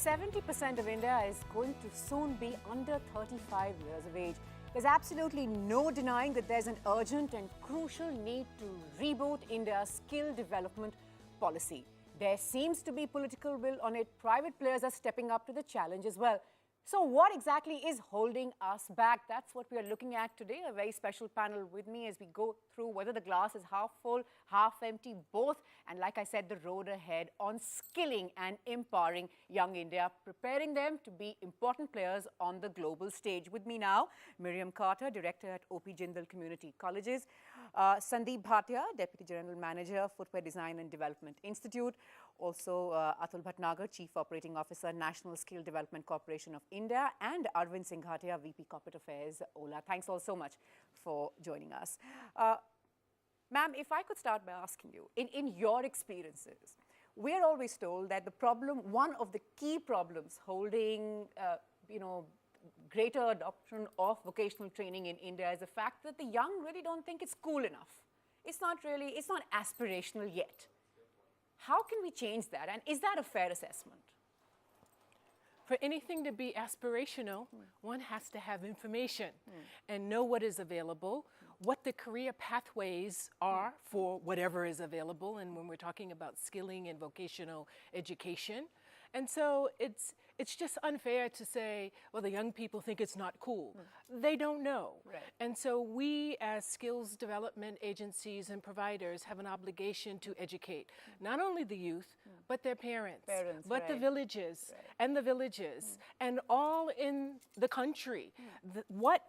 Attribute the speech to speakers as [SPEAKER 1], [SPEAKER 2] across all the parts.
[SPEAKER 1] 70% of India is going to soon be under 35 years of age. There's absolutely no denying that there's an urgent and crucial need to reboot India's skill development policy. There seems to be political will on it. Private players are stepping up to the challenge as well. So what exactly is holding us back? That's what we are looking at today. A very special panel with me as we go through whether the glass is half full, half empty, both. And like I said, the road ahead on skilling and empowering young India, preparing them to be important players on the global stage. With me now, Miriam Carter, Director at O.P. Jindal Community Colleges, Sandeep Bhatia, Deputy General Manager, Footwear Design and Development Institute, also Atul Bhatnagar, Chief Operating Officer, National Skill Development Corporation of India, and Arvind Singhatia, VP Corporate Affairs, Ola. Thanks all so much for joining us. Ma'am, if I could start by asking you, in your experiences, we're always told that the problem, one of the key problems holding, greater adoption of vocational training in India is the fact that the young really don't think it's cool enough. It's not aspirational yet. How can we change that? And is that a fair assessment?
[SPEAKER 2] For anything to be aspirational, one has to have information and know what is available, what the career pathways are for whatever is available, and when we're talking about skilling and vocational education. And so it's just unfair to say, well, the young people think it's not cool. They don't know.
[SPEAKER 1] Right.
[SPEAKER 2] And so we as skills development agencies and providers have an obligation to educate not only the youth, but their parents, but the villages and the villages and all in the country. What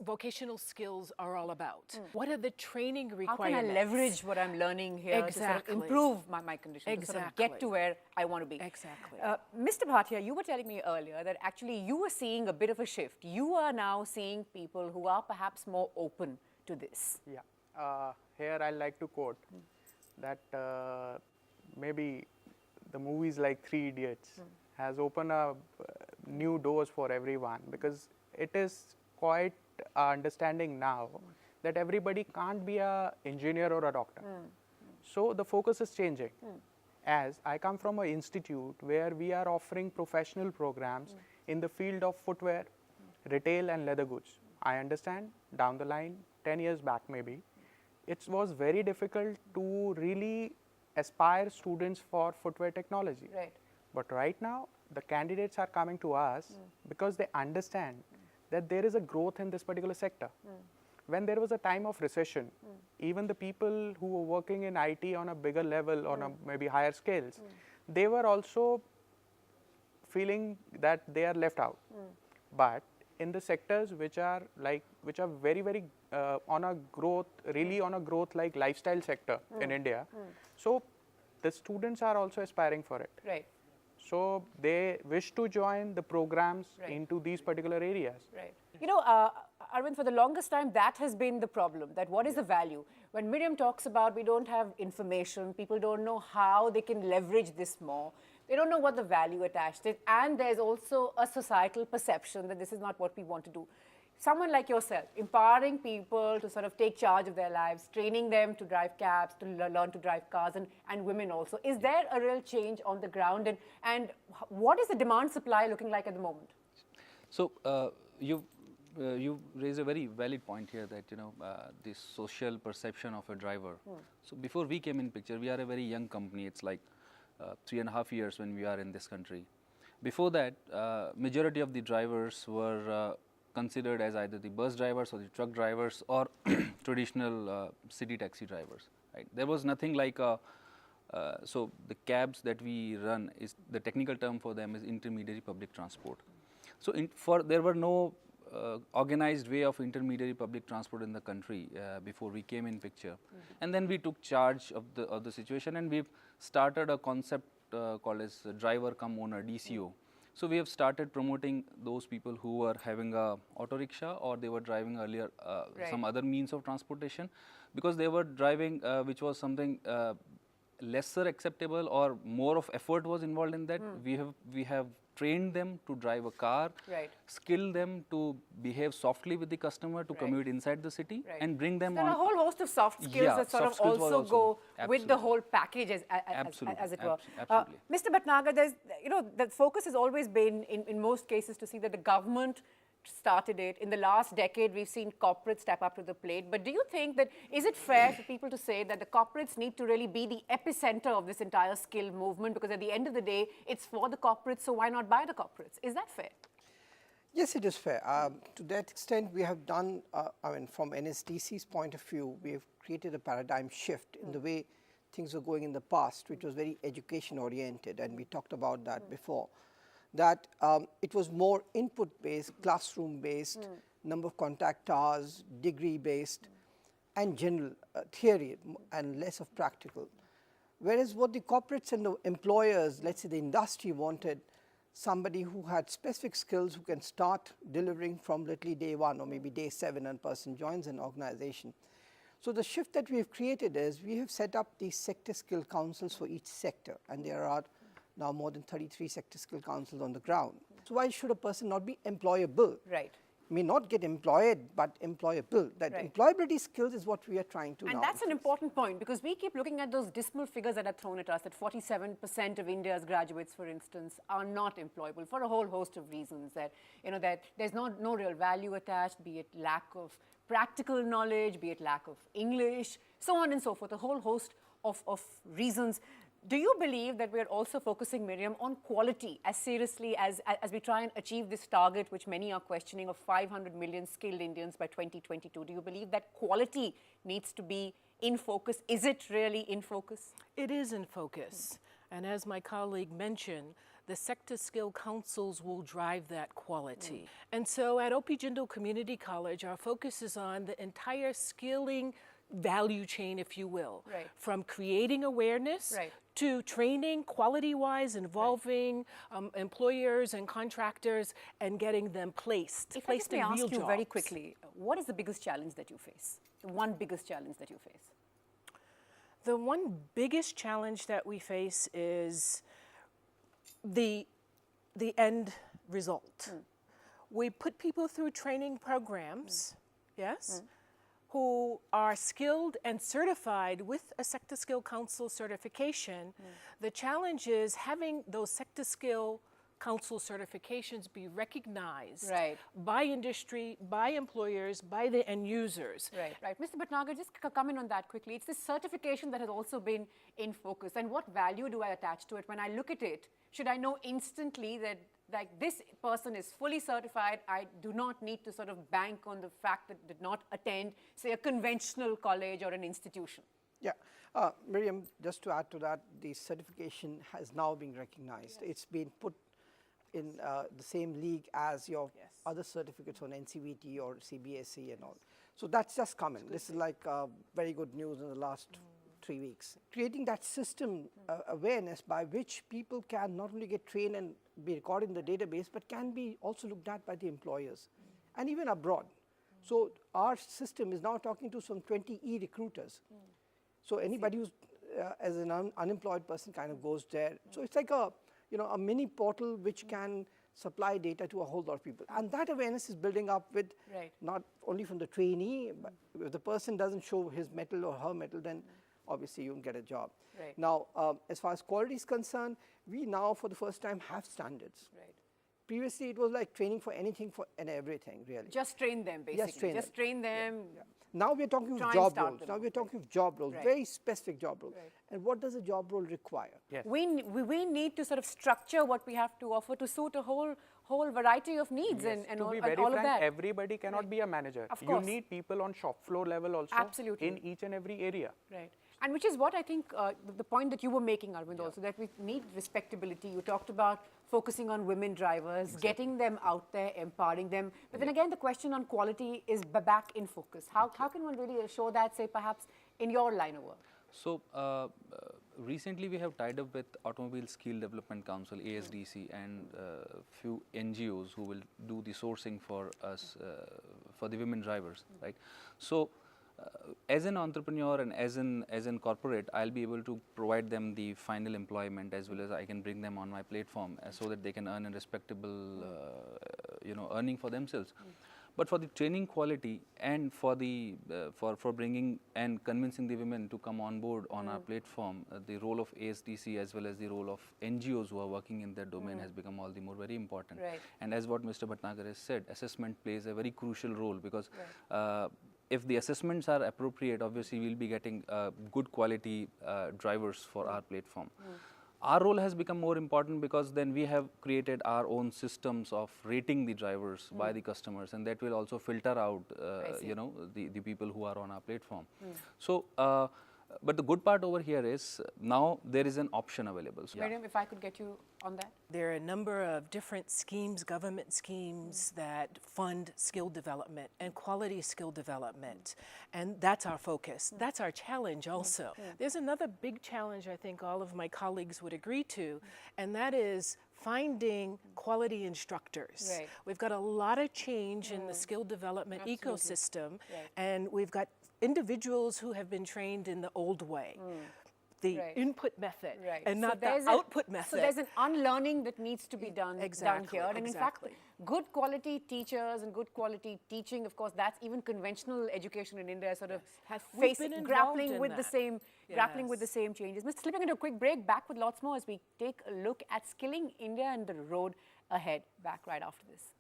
[SPEAKER 2] vocational skills are all about. What are the training requirements?
[SPEAKER 1] How can I leverage what I'm learning here to sort of improve my condition, to sort of get to where I want to be?
[SPEAKER 2] Exactly.
[SPEAKER 1] Mr. Bhatia, you were telling me earlier that actually you were seeing a bit of a shift. You are now seeing people who are perhaps more open to this.
[SPEAKER 3] Yeah. Here I like to quote that maybe the movies like Three Idiots has opened up new doors for everyone, because it is quite understanding now that everybody can't be an engineer or a doctor. So the focus is changing. As I come from an institute where we are offering professional programs in the field of footwear, retail and leather goods. I understand down the line, 10 years back maybe, it was very difficult to really aspire students for footwear technology.
[SPEAKER 1] Right.
[SPEAKER 3] But right now, the candidates are coming to us because they understand that there is a growth in this particular sector. When there was a time of recession, even the people who were working in IT on a bigger level, on a maybe higher scales, they were also feeling that they are left out. But in the sectors which are very, very on a growth, really on a growth like lifestyle sector in India, so the students are also aspiring for it.
[SPEAKER 1] Right.
[SPEAKER 3] So they wish to join the programs into these particular areas.
[SPEAKER 1] Right. You know, Arvind, for the longest time, that has been the problem, that what is the value? When Miriam talks about we don't have information, people don't know how they can leverage this more. They don't know what the value attached is. And there's also a societal perception that this is not what we want to do. Someone like yourself, empowering people to sort of take charge of their lives, training them to drive cabs, to learn to drive cars, and women also. Is there a real change on the ground? And what is the demand supply looking like at the moment?
[SPEAKER 4] So you raise a very valid point here that, this social perception of a driver. So before we came in picture, we are a very young company. It's like 3.5 years when we are in this country. Before that, majority of the drivers were considered as either the bus drivers or the truck drivers or traditional city taxi drivers. Right? There was nothing like so the cabs that we run, is the technical term for them is intermediary public transport. So there were no organized way of intermediary public transport in the country before we came in picture. And then we took charge of the situation, and we've started a concept called as driver cum owner, DCO. So we have started promoting those people who were having a auto rickshaw, or they were driving earlier some other means of transportation, because they were driving which was something lesser acceptable or more of effort was involved in that. We have trained them to drive a car,
[SPEAKER 1] Right.
[SPEAKER 4] skill them to behave softly with the customer, to commute inside the city,
[SPEAKER 1] Right.
[SPEAKER 4] and bring them
[SPEAKER 1] There are
[SPEAKER 4] on.
[SPEAKER 1] a whole host of soft skills
[SPEAKER 4] Yeah,
[SPEAKER 1] that sort of
[SPEAKER 4] soft skills was
[SPEAKER 1] also
[SPEAKER 4] also
[SPEAKER 1] go
[SPEAKER 4] there.
[SPEAKER 1] with the
[SPEAKER 4] Absolutely.
[SPEAKER 1] whole package as
[SPEAKER 4] Absolutely.
[SPEAKER 1] it were.
[SPEAKER 4] Absolutely.
[SPEAKER 1] Mr. Bhatnagar, there's, the focus has always been in most cases to see that the government started it. In the last decade, we've seen corporates step up to the plate. But do you think that, is it fair for people to say that the corporates need to really be the epicenter of this entire skill movement? Because at the end of the day, it's for the corporates, so why not buy the corporates? Is that fair?
[SPEAKER 5] Yes, it is fair. To that extent, we have done, from NSDC's point of view, we have created a paradigm shift in the way things were going in the past, which was very education oriented, and we talked about that before. That it was more input-based, classroom-based, number of contact hours, degree-based, and general theory, and less of practical. Whereas what the corporates and the employers, let's say the industry, wanted somebody who had specific skills who can start delivering from literally day one or maybe day 7 and person joins an organization. So the shift that we have created is we have set up these sector skill councils for each sector, and there are now more than 33 sector skill councils on the ground. So why should a person not be employable?
[SPEAKER 1] Right.
[SPEAKER 5] May not get employed, but employable. That
[SPEAKER 1] Right.
[SPEAKER 5] employability skills is what we are trying to now.
[SPEAKER 1] And that's an important point, because we keep looking at those dismal figures that are thrown at us, that 47% of India's graduates, for instance, are not employable for a whole host of reasons, that, that there's no real value attached, be it lack of practical knowledge, be it lack of English, so on and so forth, a whole host of reasons. Do you believe that we're also focusing, Miriam, on quality as seriously as we try and achieve this target, which many are questioning, of 500 million skilled Indians by 2022? Do you believe that quality needs to be in focus? Is it really in focus?
[SPEAKER 2] It is in focus. And as my colleague mentioned, the sector skill councils will drive that quality. And so at OP Jindal Community College, our focus is on the entire skilling value chain, if you will,
[SPEAKER 1] Right.
[SPEAKER 2] from creating awareness
[SPEAKER 1] Right.
[SPEAKER 2] to training quality-wise, involving employers and contractors and getting them placed
[SPEAKER 1] If I just may
[SPEAKER 2] in
[SPEAKER 1] ask
[SPEAKER 2] real
[SPEAKER 1] you
[SPEAKER 2] jobs.
[SPEAKER 1] very quickly, what is the biggest challenge that you face? The one biggest challenge that you face?
[SPEAKER 2] The one biggest challenge that we face is the end result. We put people through training programs, yes, who are skilled and certified with a Sector Skill Council certification. The challenge is having those Sector Skill Council certifications be recognized
[SPEAKER 1] Right.
[SPEAKER 2] by industry, by employers, by the end users.
[SPEAKER 1] Right. Mr. Bhatnagar, just come in on that quickly. It's this certification that has also been in focus. And what value do I attach to it? When I look at it, should I know instantly that, like, this person is fully certified? I do not need to sort of bank on the fact that did not attend, say, a conventional college or an institution.
[SPEAKER 5] Yeah. Miriam, just to add to that, the certification has now been recognized. Yes. It's been put in the same league as your other certificates on NCVT or CBSE and all. So that's just coming. This is like very good news in the last 3 weeks. Creating that system awareness by which people can not only get trained and be recorded in the database, but can be also looked at by the employers and even abroad. So our system is now talking to some 20 e-recruiters. So anybody who's as an unemployed person kind of goes there. So it's like a mini portal which can supply data to a whole lot of people. And that awareness is building up with not only from the trainee, but if the person doesn't show his mettle or her mettle, then obviously you won't get a job.
[SPEAKER 1] Right.
[SPEAKER 5] Now, as far as quality is concerned, we now for the first time have standards.
[SPEAKER 1] Right.
[SPEAKER 5] Previously, it was like training for anything and everything, really.
[SPEAKER 1] Just train them, basically.
[SPEAKER 5] Just train them.
[SPEAKER 1] Yeah.
[SPEAKER 5] Now we're talking
[SPEAKER 1] Try
[SPEAKER 5] of
[SPEAKER 1] and
[SPEAKER 5] job
[SPEAKER 1] start
[SPEAKER 5] roles.
[SPEAKER 1] them
[SPEAKER 5] Now
[SPEAKER 1] off,
[SPEAKER 5] we're talking of job roles,
[SPEAKER 1] Right.
[SPEAKER 5] very specific job roles.
[SPEAKER 1] Right.
[SPEAKER 5] And what does a job role require?
[SPEAKER 3] Yes.
[SPEAKER 1] We need to sort of structure what we have to offer to suit a whole variety of needs and
[SPEAKER 3] To
[SPEAKER 1] all,
[SPEAKER 3] be
[SPEAKER 1] and
[SPEAKER 3] very
[SPEAKER 1] all of
[SPEAKER 3] frank,
[SPEAKER 1] that.
[SPEAKER 3] everybody cannot be a manager.
[SPEAKER 1] Of
[SPEAKER 3] You
[SPEAKER 1] course.
[SPEAKER 3] need people on shop floor level also
[SPEAKER 1] Absolutely.
[SPEAKER 3] in each and every area.
[SPEAKER 1] Right. And which is what I think, the point that you were making, Arvind, also, that we need respectability. You talked about focusing on women drivers, getting them out there, empowering them. But then again, the question on quality is back in focus. How can one really assure that, say, perhaps in your line of work?
[SPEAKER 4] So recently we have tied up with Automobile Skill Development Council, ASDC, and few NGOs who will do the sourcing for us, for the women drivers, right? So as an entrepreneur and as an corporate, I'll be able to provide them the final employment, as well as I can bring them on my platform so that they can earn a respectable earning for themselves. But for the training quality and for the for bringing and convincing the women to come on board on our platform, the role of ASDC as well as the role of NGOs who are working in that domain has become all the more very important.
[SPEAKER 1] Right.
[SPEAKER 4] And as what Mr. Bhatnagar has said, assessment plays a very crucial role, because if the assessments are appropriate, obviously we'll be getting good quality drivers for our platform. Our role has become more important because then we have created our own systems of rating the drivers by the customers, and that will also filter out, the people who are on our platform. So, but the good part over here is now there is an option available. So,
[SPEAKER 1] Miriam, if I could get you on that.
[SPEAKER 2] There are a number of different schemes, government schemes that fund skill development and quality skill development. And that's our focus. That's our challenge also. There's another big challenge I think all of my colleagues would agree to, and that is finding quality instructors.
[SPEAKER 1] Right.
[SPEAKER 2] We've got a lot of change in the skill development ecosystem, and we've got individuals who have been trained in the old way. The input method and not the output method.
[SPEAKER 1] So there's an unlearning that needs to be done here. And in fact,
[SPEAKER 2] exactly.
[SPEAKER 1] good quality teachers and good quality teaching, of course, that's even conventional education in India sort of has
[SPEAKER 2] We've been involved
[SPEAKER 1] grappling
[SPEAKER 2] in
[SPEAKER 1] with the
[SPEAKER 2] that.
[SPEAKER 1] same grappling with the same changes. We're slipping into a quick break, back with lots more as we take a look at skilling India and the road ahead. Back right after this.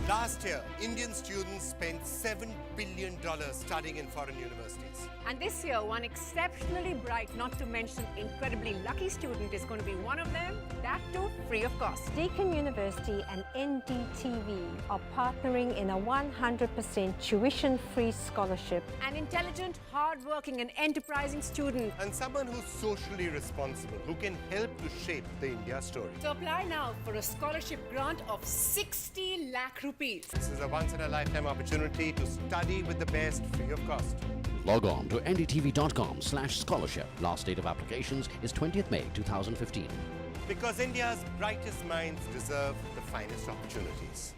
[SPEAKER 6] Last year, Indian students spent $7 billion studying in foreign universities.
[SPEAKER 1] And this year, one exceptionally bright, not to mention incredibly lucky student is going to be one of them, that too free of cost.
[SPEAKER 7] Deakin University and NDTV are partnering in a 100% tuition-free scholarship.
[SPEAKER 1] An intelligent, hardworking and enterprising student.
[SPEAKER 6] And someone who's socially responsible, who can help to shape the India story.
[SPEAKER 1] So apply now for a scholarship grant of 60 lakh rupees.
[SPEAKER 6] This is a once-in-a-lifetime opportunity to study with the best free of cost.
[SPEAKER 8] Log on to ndtv.com/scholarship. Last date of applications is 20th May 2015.
[SPEAKER 6] Because India's brightest minds deserve the finest opportunities.